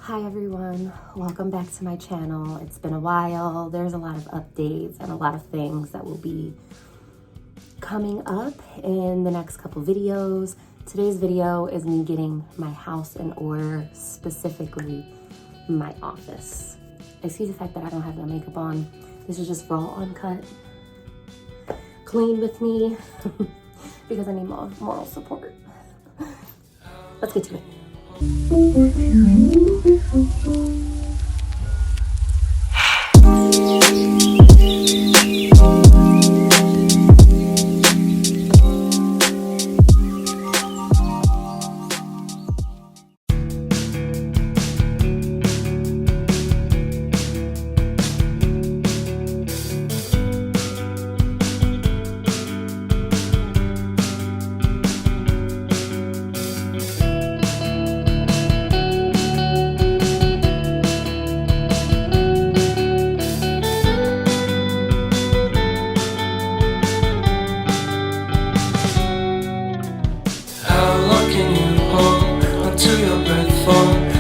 Hi everyone, welcome back to my channel. It's been a while. There's a lot of updates and a lot of things that will be coming up in the next couple videos. Today's video is me getting my house in order, specifically my office. Excuse the fact that I don't have no makeup on. This is just raw uncut. Clean with me because I need more moral support. Let's get to it.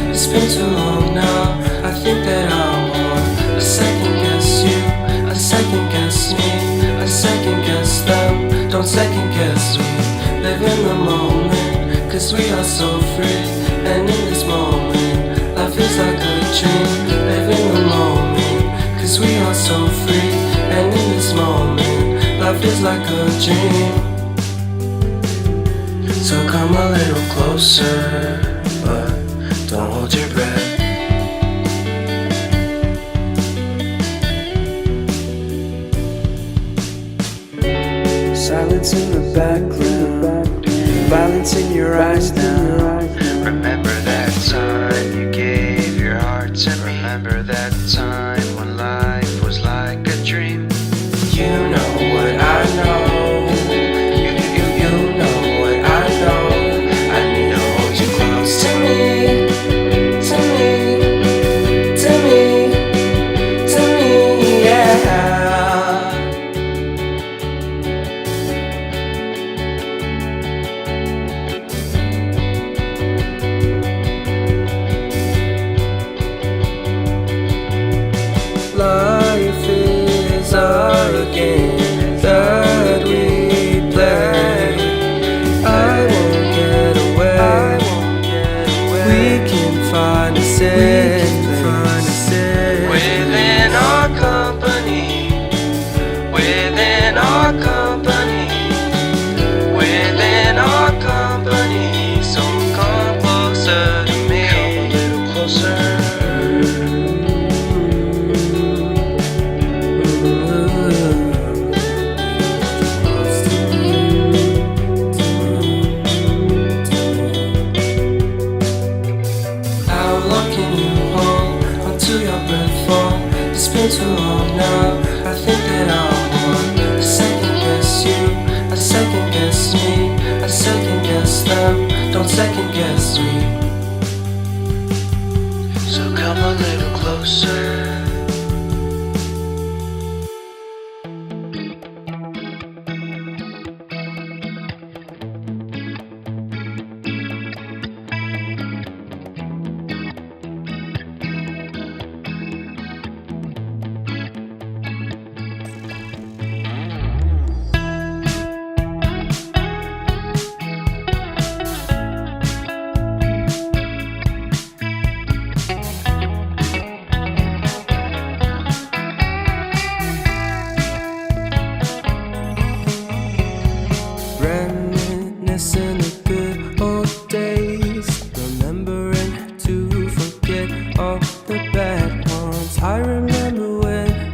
It's been too long now, I think that I want to second guess you, I second guess me, I second guess them. Don't second guess me, live in the moment, cause we are so free. And in this moment, life is like a dream. Live in the moment, cause we are so free. And in this moment, life is like a dream. So come a little closer, but don't hold your breath. Silence in the background, violence in your eyes now. Remember that time you gave your heart to me. Remember that time when life was like a dream. You know what I know. You know what I know. I need to hold you close to me. Life is a game that we play. I won't get away. We can find a safe place within our company. Within our company. Within our company. So come closer to me. Come a little closer. It's been too long now, I think that I want to second guess you, I second guess me, I second guess them. Don't second guess me. So come a little closer. Reminiscing the good old days, remembering to forget all the bad ones. I remember when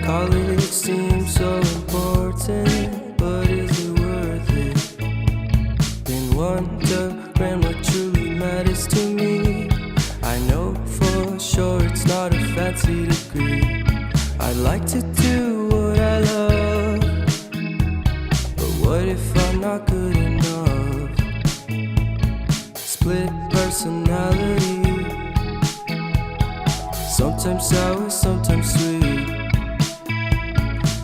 college seemed so important, but is it worth it? Been wondering what truly matters to me. I know for sure it's not a fancy degree. I'd like to do what I love, but what if I'm not good enough? Split personality, sometimes sour, sometimes sweet.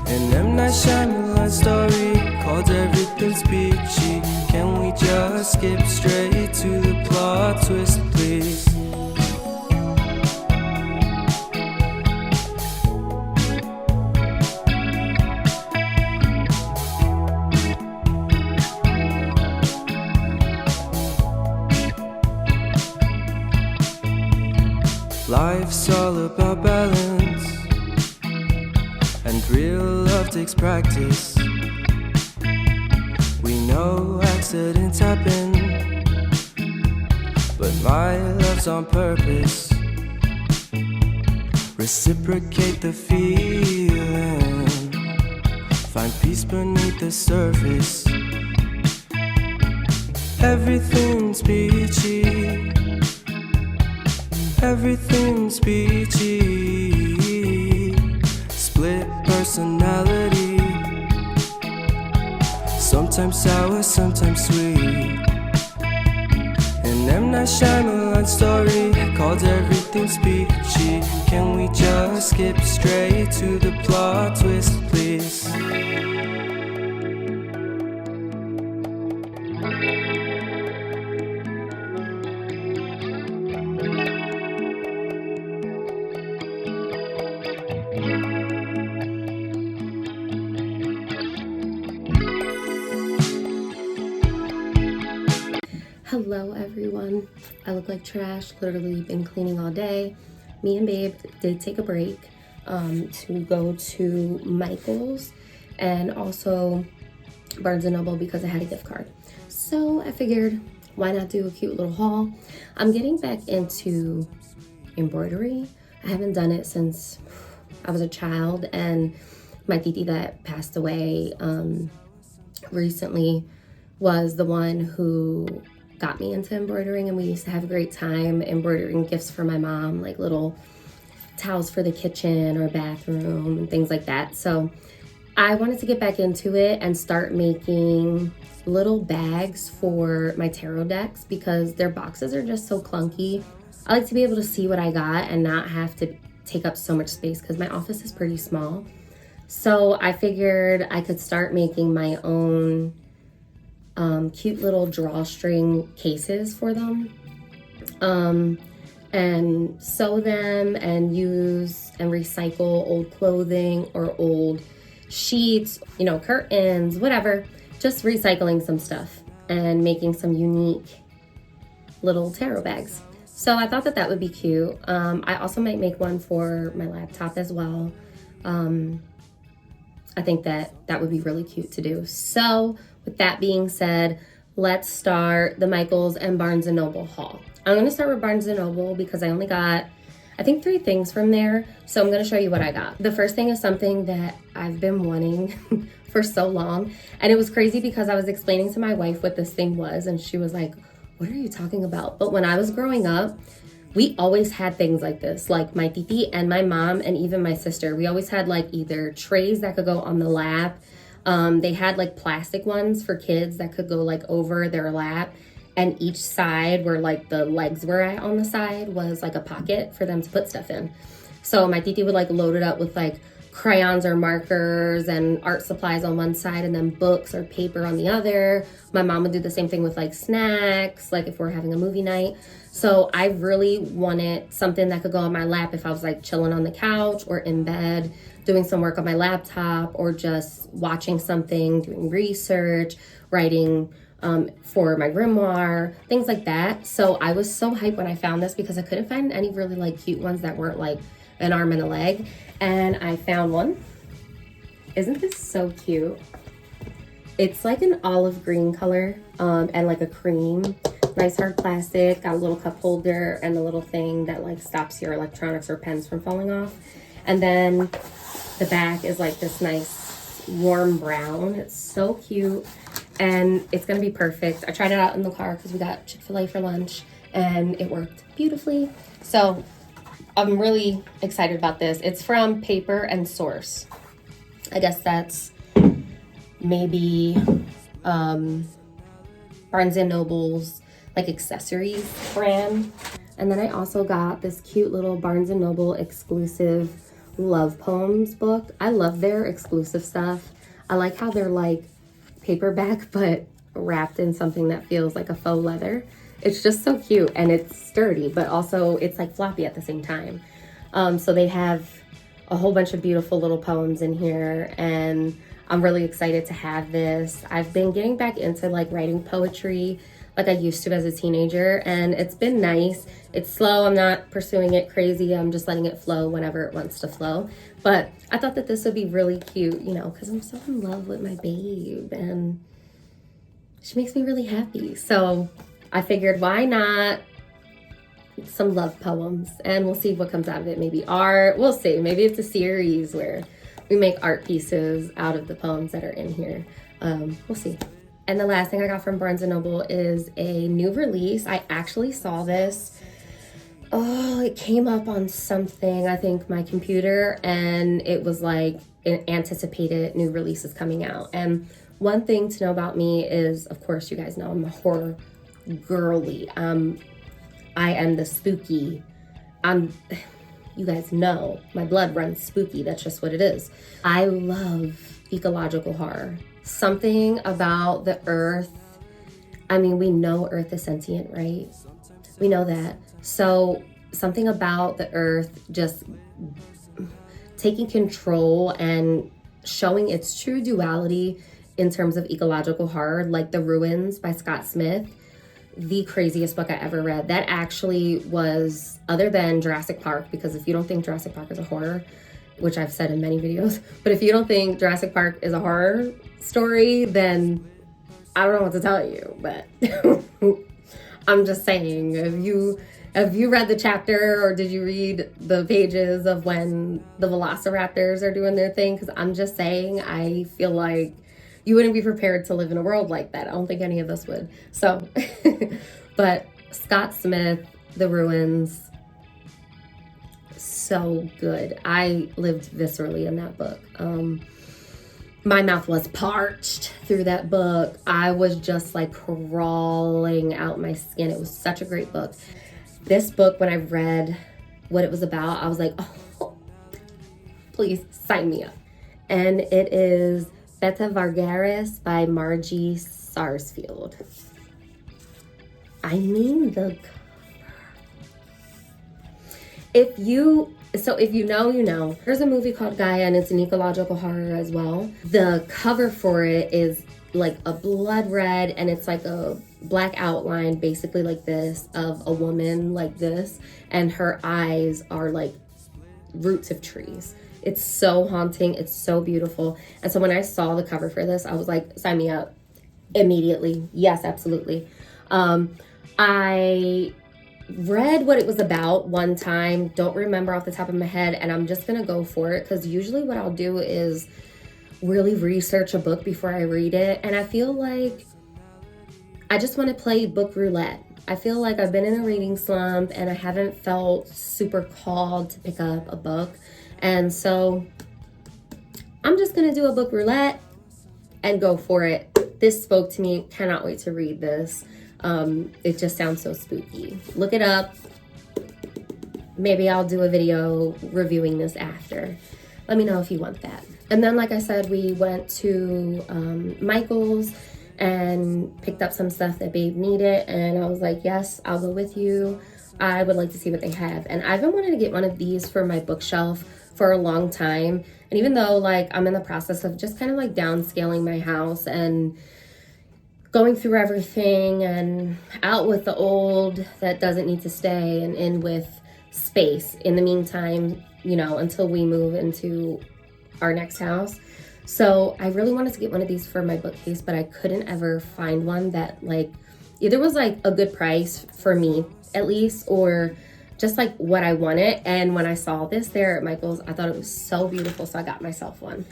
An M. Night Shyamalan story called Everything's Peachy. Can we just skip straight to the plot twist, please? Life's all about balance, and real love takes practice. We know accidents happen, but my love's on purpose. Reciprocate the feeling, find peace beneath the surface. Everything's peachy, everything's peachy. Split personality, sometimes sour, sometimes sweet. An M. Night Shyamalan story called Everything's Peachy. Can we just skip straight to the plot twist, please? Hello everyone. I look like trash, literally been cleaning all day. Me and Babe did take a break to go to Michael's and also Barnes & Noble because I had a gift card. So I figured, why not do a cute little haul? I'm getting back into embroidery. I haven't done it since I was a child, and my titi that passed away recently was the one who got me into embroidering, and we used to have a great time embroidering gifts for my mom, like little towels for the kitchen or bathroom and things like that. So I wanted to get back into it and start making little bags for my tarot decks because their boxes are just so clunky. I like to be able to see what I got and not have to take up so much space because my office is pretty small. So I figured I could start making my own cute little drawstring cases for them, and sew them and use and recycle old clothing or old sheets, you know, curtains, whatever, just recycling some stuff and making some unique little tarot bags. So I thought that that would be cute. I also might make one for my laptop as well. I think that that would be really cute to do. So with that being said, let's start the Michaels and Barnes & Noble haul. I'm going to start with Barnes & Noble because I only got, I think, 3 things from there. So I'm going to show you what I got. The first thing is something that I've been wanting for so long. And it was crazy because I was explaining to my wife what this thing was, and she was like, what are you talking about? But when I was growing up, we always had things like this, like my titi and my mom and even my sister. We always had like either trays that could go on the lap. They had like plastic ones for kids that could go like over their lap, and each side where like the legs were at on the side was like a pocket for them to put stuff in. So my titi would like load it up with like crayons or markers and art supplies on one side and then books or paper on the other. My mom would do the same thing with like snacks, like if we're having a movie night. So I really wanted something that could go on my lap if I was like chilling on the couch or in bed, doing some work on my laptop, or just watching something, doing research, writing for my grimoire, things like that. So I was so hyped when I found this because I couldn't find any really like cute ones that weren't like an arm and a leg. And I found one. Isn't this so cute? It's like an olive green color and like a cream. Nice hard plastic, got a little cup holder and a little thing that like stops your electronics or pens from falling off. And then the back is like this nice warm brown. It's so cute and it's gonna be perfect. I tried it out in the car because we got Chick-fil-A for lunch and it worked beautifully. So I'm really excited about this. It's from Paper and Source. I guess that's maybe Barnes & Noble's like accessories brand. And then I also got this cute little Barnes & Noble exclusive love poems book. I love their exclusive stuff. I like how they're like paperback but wrapped in something that feels like a faux leather. It's just so cute and it's sturdy, but also it's like floppy at the same time. So they have a whole bunch of beautiful little poems in here, and I'm really excited to have this. I've been getting back into like writing poetry like I used to as a teenager, and it's been nice. It's slow. I'm not pursuing it crazy. I'm just letting it flow whenever it wants to flow. But I thought that this would be really cute, you know, because I'm so in love with my babe and she makes me really happy. So I figured, why not some love poems, and we'll see what comes out of it. Maybe art, we'll see. Maybe it's a series where we make art pieces out of the poems that are in here. We'll see. And the last thing I got from Barnes & Noble is a new release. I actually saw this. Oh, it came up on something, I think my computer, and it was like an anticipated new releases coming out. And one thing to know about me is, of course, you guys know I'm a horror girly. I am the spooky. You guys know my blood runs spooky. That's just what it is. I love ecological horror. Something about the earth. I mean, we know earth is sentient, right? We know that. So something about the earth just taking control and showing its true duality in terms of ecological horror, like The Ruins by Scott Smith. The craziest book I ever read. That actually was, other than Jurassic Park, because if you don't think Jurassic Park is a horror, which I've said in many videos, but if you don't think Jurassic Park is a horror story, then I don't know what to tell you, but I'm just saying, have you read the chapter, or did you read the pages of when the velociraptors are doing their thing? Because I'm just saying, I feel like you wouldn't be prepared to live in a world like that. I don't think any of us would. So, but Scott Smith, The Ruins, so good. I lived viscerally in that book. My mouth was parched through that book. I was just like crawling out my skin. It was such a great book. This book, when I read what it was about, I was like, oh, please sign me up. And it is Beta Vargaris by Margie Sarsfield. I mean, the cover. If you know, you know. There's a movie called Gaia, and it's an ecological horror as well. The cover for it is like a blood red, and it's like a black outline, basically like this, of a woman like this, and her eyes are like roots of trees. It's so haunting. It's so beautiful. And so when I saw the cover for this, I was like, sign me up immediately. Yes, absolutely. I read what it was about one time. Don't remember off the top of my head. And I'm just going to go for it, because usually what I'll do is really research a book before I read it. And I feel like I just want to play book roulette. I feel like I've been in a reading slump and I haven't felt super called to pick up a book. And so I'm just going to do a book roulette and go for it. This spoke to me. Cannot wait to read this. It just sounds so spooky. Look it up. Maybe I'll do a video reviewing this after. Let me know if you want that. And then, like I said, we went to Michael's and picked up some stuff that Babe needed. And I was like, yes, I'll go with you. I would like to see what they have. And I've been wanting to get one of these for my bookshelf for a long time. And even though like I'm in the process of just kind of like downscaling my house and going through everything and out with the old that doesn't need to stay and in with space in the meantime, you know, until we move into our next house. So I really wanted to get one of these for my bookcase, but I couldn't ever find one that like either was like a good price for me at least, or just like what I wanted. And when I saw this there at Michael's, I thought it was so beautiful. So I got myself one.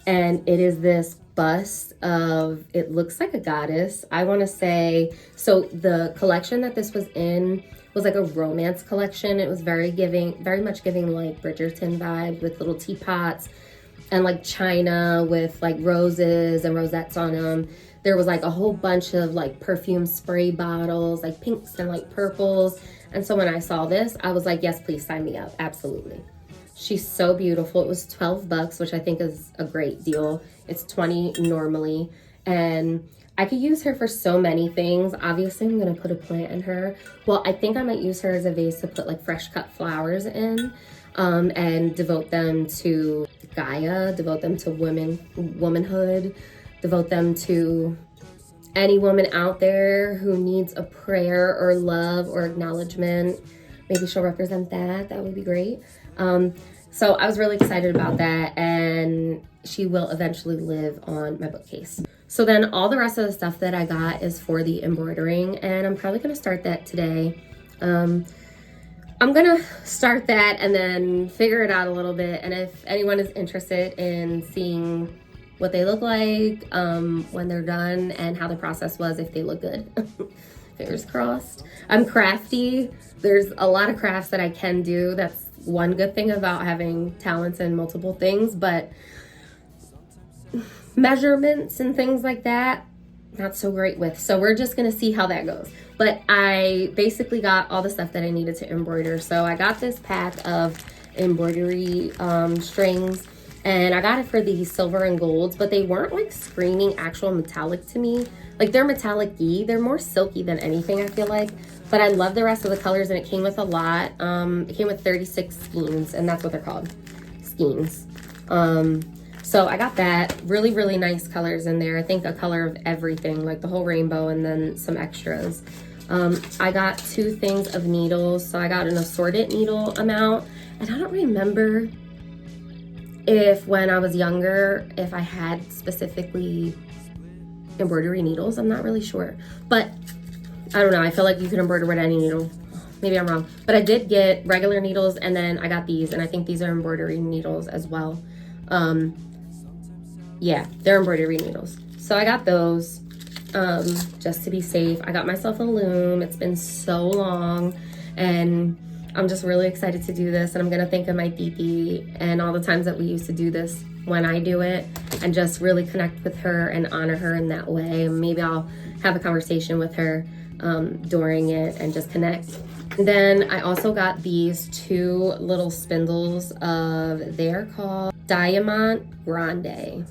And it is this bust of, it looks like a goddess. I want to say, so the collection that this was in was like a romance collection. It was very much giving like Bridgerton vibe with little teapots and like china with like roses and rosettes on them. There was like a whole bunch of like perfume spray bottles, like pinks and like purples. And so when I saw this, I was like, yes, please sign me up. Absolutely. She's so beautiful. It was $12, which I think is a great deal. It's $20 normally. And I could use her for so many things. Obviously, I'm going to put a plant in her. Well, I think I might use her as a vase to put like fresh cut flowers in, and devote them to Gaia, devote them to womanhood, devote them to any woman out there who needs a prayer or love or acknowledgement, maybe she'll represent that. That would be great. So I was really excited about that, and she will eventually live on my bookcase. So then all the rest of the stuff that I got is for the embroidering, and I'm probably gonna start that today. I'm gonna start that and then figure it out a little bit, and if anyone is interested in seeing what they look like when they're done and how the process was, if they look good. Fingers crossed. I'm crafty. There's a lot of crafts that I can do. That's one good thing about having talents in multiple things, but measurements and things like that, not so great with. So we're just gonna see how that goes. But I basically got all the stuff that I needed to embroider. So I got this pack of embroidery strings, and I got it for the silver and golds, but they weren't like screaming actual metallic to me. Like, they're metallic-y, they're more silky than anything, I feel like. But I love the rest of the colors, and it came with a lot. It came with 36 skeins, and that's what they're called, skeins. So I got that. Really, really nice colors in there. I think a color of everything, like the whole rainbow, and then some extras. I got 2 things of needles. So I got an assorted needle amount, and I don't remember if when I was younger, if I had specifically embroidery needles. I'm not really sure, but I don't know. I feel like you can embroider with any needle. Maybe I'm wrong, but I did get regular needles, and then I got these, and I think these are embroidery needles as well. Yeah, they're embroidery needles. So I got those just to be safe. I got myself a loom. It's been so long, and I'm just really excited to do this, and I'm gonna think of my titi and all the times that we used to do this when I do it, and just really connect with her and honor her in that way. And maybe I'll have a conversation with her during it and just connect. And then I also got these 2 little spindles they're called Diamond Grande,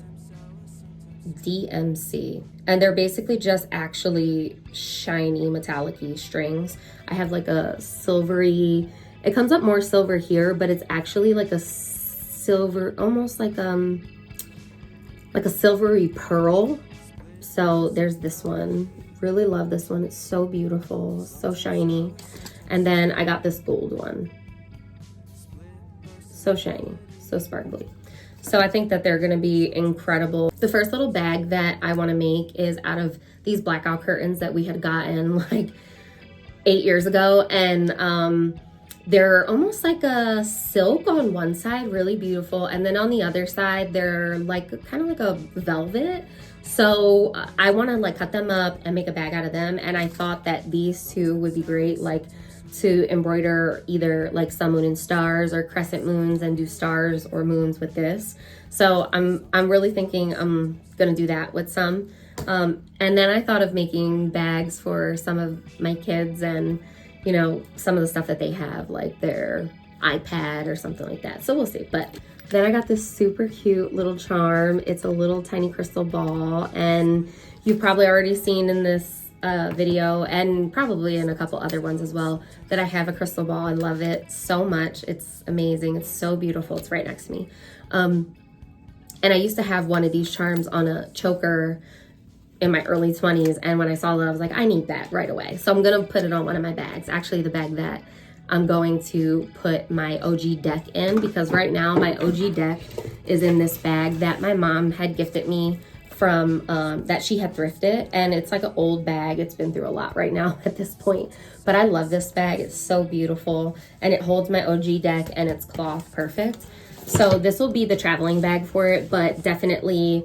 DMC. And they're basically just actually shiny metallic-y strings. I have like a silvery, it comes up more silver here, but it's actually like a silver, almost like a silvery pearl. So there's this one. Really love this one. It's so beautiful, so shiny. And then I got this gold one. So shiny, so sparkly. So I think that they're gonna be incredible. The first little bag that I wanna make is out of these blackout curtains that we had gotten like 8 years ago. And they're almost like a silk on one side, really beautiful. And then on the other side, they're like kind of like a velvet. So I wanna like cut them up and make a bag out of them. And I thought that these 2 would be great, like to embroider either like sun, moon, and stars, or crescent moons and do stars or moons with this. So I'm really thinking I'm gonna do that with some. And then I thought of making bags for some of my kids, and you know, some of the stuff that they have, like their iPad or something like that. So we'll see. But then I got this super cute little charm. It's a little tiny crystal ball, and you've probably already seen in this video, and probably in a couple other ones as well, that I have a crystal ball. I love it so much. It's amazing. It's so beautiful. It's right next to me. And I used to have one of these charms on a choker in my early 20s, and when I saw that, I was like, I need that right away. So I'm gonna put it on one of my bags, actually the bag that I'm going to put my OG deck in, because right now my OG deck is in this bag that my mom had gifted me from that she had thrifted, and it's like an old bag. It's been through a lot right now at this point, but I love this bag. It's so beautiful, and it holds my OG deck, and it's cloth perfect. So this will be the traveling bag for it, but definitely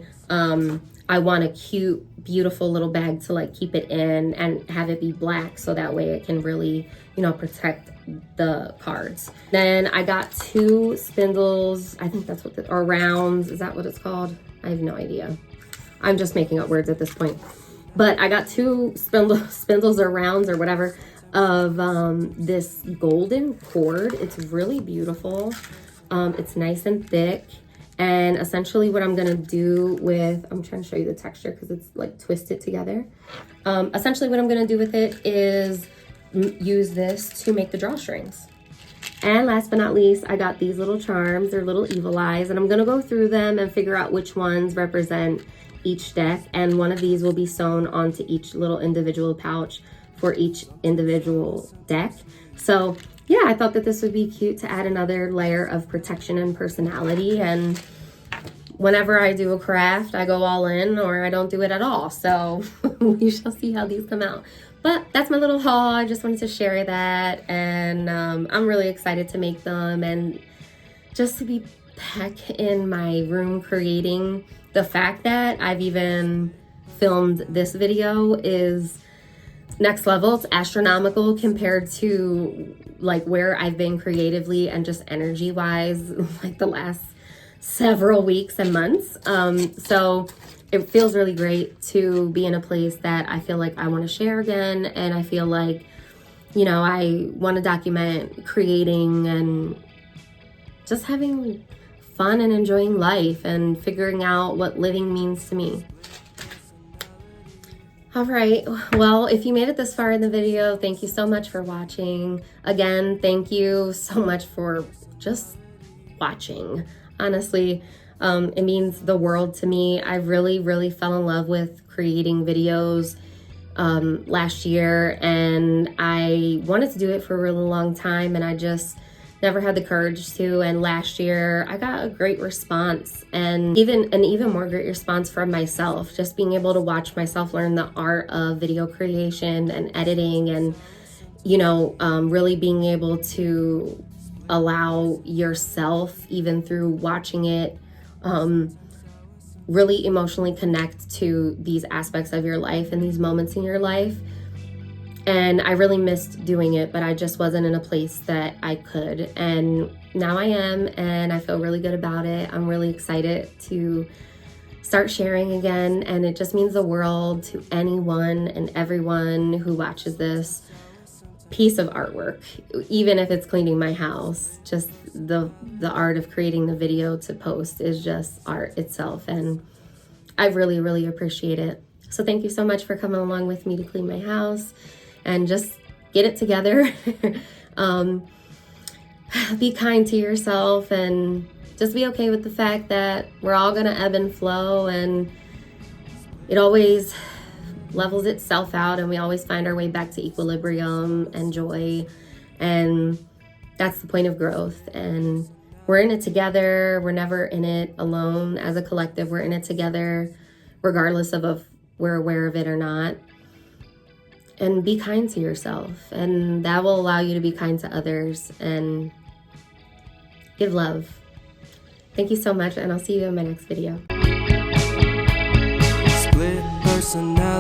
I want a cute, beautiful little bag to like keep it in and have it be black, so that way it can really, you know, protect the cards. Then I got 2 spindles. I think that's what or rounds. Is that what it's called? I have no idea. I'm just making up words at this point. But I got 2 spindles or rounds or whatever of this golden cord. It's really beautiful. It's nice and thick. And essentially what I'm gonna do with, I'm trying to show you the texture because it's like twisted together. Essentially what I'm gonna do with it is use this to make the drawstrings. And last but not least, I got these little charms. They're little evil eyes, and I'm gonna go through them and figure out which ones represent, each deck, and one of these will be sewn onto each little individual pouch for each individual deck. So yeah, I thought that this would be cute to add another layer of protection and personality. And whenever I do a craft, I go all in, or I don't do it at all. So we shall see how these come out. But that's my little haul. I just wanted to share that, and I'm really excited to make them and just to be back in my room creating. The fact that I've even filmed this video is next level. It's astronomical compared to like where I've been creatively and just energy wise like the last several weeks and months. So it feels really great to be in a place that I feel like I want to share again, and I feel like, you know, I want to document creating and just having fun and enjoying life and figuring out what living means to me. All right, well, if you made it this far in the video, thank you so much for watching. Again, thank you so much for just watching. Honestly, it means the world to me. I really fell in love with creating videos last year, and I wanted to do it for a really long time, and I just never had the courage to. And last year I got a great response, and even more great response from myself, just being able to watch myself learn the art of video creation and editing, and you know, really being able to allow yourself, even through watching it, really emotionally connect to these aspects of your life and these moments in your life. And I really missed doing it, but I just wasn't in a place that I could. And now I am, and I feel really good about it. I'm really excited to start sharing again, and it just means the world to anyone and everyone who watches this piece of artwork. Even if it's cleaning my house, just the art of creating the video to post is just art itself, and I really appreciate it. So thank you so much for coming along with me to clean my house and just get it together. Be kind to yourself, and just be okay with the fact that we're all gonna ebb and flow, and it always levels itself out, and we always find our way back to equilibrium and joy, and that's the point of growth. And we're in it together. We're never in it alone. As a collective, we're in it together, regardless of if we're aware of it or not. And be kind to yourself, and that will allow you to be kind to others and give love. Thank you so much, and I'll see you in my next video. Split personality.